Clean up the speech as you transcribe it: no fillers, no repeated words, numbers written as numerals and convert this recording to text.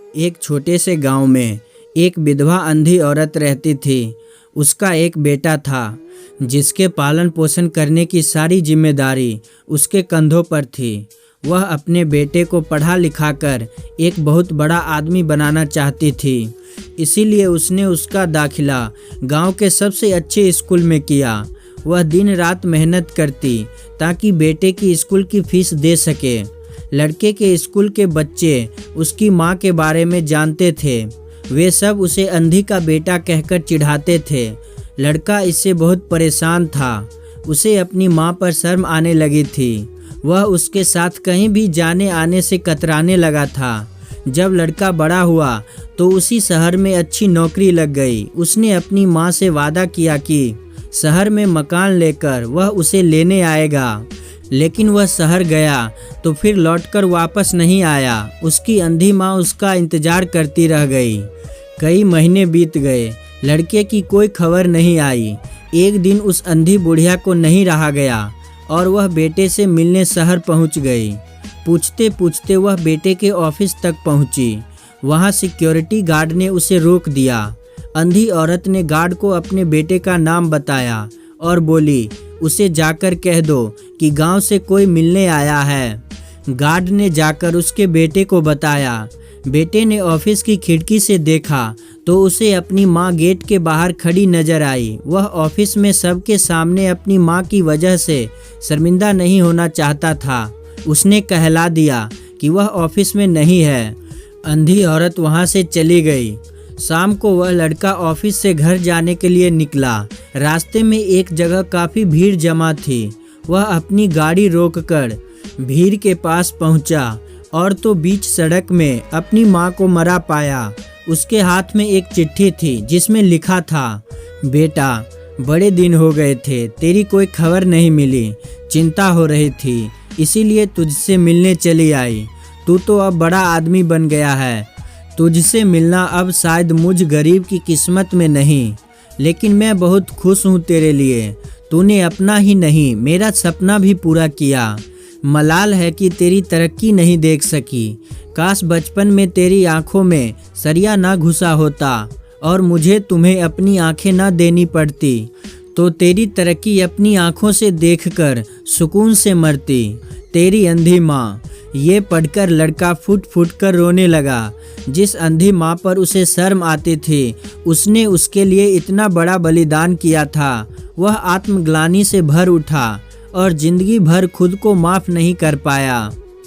एक छोटे से गांव में एक विधवा अंधी औरत रहती थी। उसका एक बेटा था जिसके पालन पोषण करने की सारी जिम्मेदारी उसके कंधों पर थी। वह अपने बेटे को पढ़ा लिखा कर एक बहुत बड़ा आदमी बनाना चाहती थी, इसीलिए उसने उसका दाखिला गांव के सबसे अच्छे स्कूल में किया। वह दिन रात मेहनत करती ताकि बेटे की स्कूल की फीस दे सके। लड़के के स्कूल के बच्चे उसकी माँ के बारे में जानते थे। वे सब उसे अंधी का बेटा कहकर चिढ़ाते थे। लड़का इससे बहुत परेशान था। उसे अपनी माँ पर शर्म आने लगी थी। वह उसके साथ कहीं भी जाने आने से कतराने लगा था। जब लड़का बड़ा हुआ तो उसी शहर में अच्छी नौकरी लग गई। उसने अपनी माँ से वादा किया कि शहर में मकान लेकर वह उसे लेने आएगा, लेकिन वह शहर गया तो फिर लौटकर वापस नहीं आया। उसकी अंधी माँ उसका इंतजार करती रह गई। कई महीने बीत गए, लड़के की कोई खबर नहीं आई। एक दिन उस अंधी बुढ़िया को नहीं रहा गया और वह बेटे से मिलने शहर पहुंच गई। पूछते पूछते वह बेटे के ऑफिस तक पहुंची। वहां सिक्योरिटी गार्ड ने उसे रोक दिया। अंधी औरत ने गार्ड को अपने बेटे का नाम बताया और बोली, उसे जाकर कह दो कि गांव से कोई मिलने आया है। गार्ड ने जाकर उसके बेटे को बताया। बेटे ने ऑफिस की खिड़की से देखा तो उसे अपनी माँ गेट के बाहर खड़ी नजर आई। वह ऑफिस में सबके सामने अपनी माँ की वजह से शर्मिंदा नहीं होना चाहता था। उसने कहला दिया कि वह ऑफिस में नहीं है। अंधी औरत वहां से चली गई। शाम को वह लड़का ऑफिस से घर जाने के लिए निकला। रास्ते में एक जगह काफ़ी भीड़ जमा थी। वह अपनी गाड़ी रोककर भीड़ के पास पहुंचा और तो बीच सड़क में अपनी मां को मरा पाया। उसके हाथ में एक चिट्ठी थी जिसमें लिखा था, बेटा, बड़े दिन हो गए थे, तेरी कोई खबर नहीं मिली। चिंता हो रही थी, इसीलिए तुझसे मिलने चली आई। तू तो अब बड़ा आदमी बन गया है। तुझसे मिलना अब शायद मुझ गरीब की किस्मत में नहीं, लेकिन मैं बहुत खुश हूँ तेरे लिए। तूने अपना ही नहीं मेरा सपना भी पूरा किया। मलाल है कि तेरी तरक्की नहीं देख सकी। काश बचपन में तेरी आंखों में सरिया ना घुसा होता और मुझे तुम्हें अपनी आंखें ना देनी पड़ती, तो तेरी तरक्की अपनी आंखों से देखकर सुकून से मरती। तेरी अंधी माँ। ये पढ़कर लड़का फुट फुट कर रोने लगा। जिस अंधी माँ पर उसे शर्म आती थी, उसने उसके लिए इतना बड़ा बलिदान किया था। वह आत्मग्लानि से भर उठा और जिंदगी भर खुद को माफ़ नहीं कर पाया।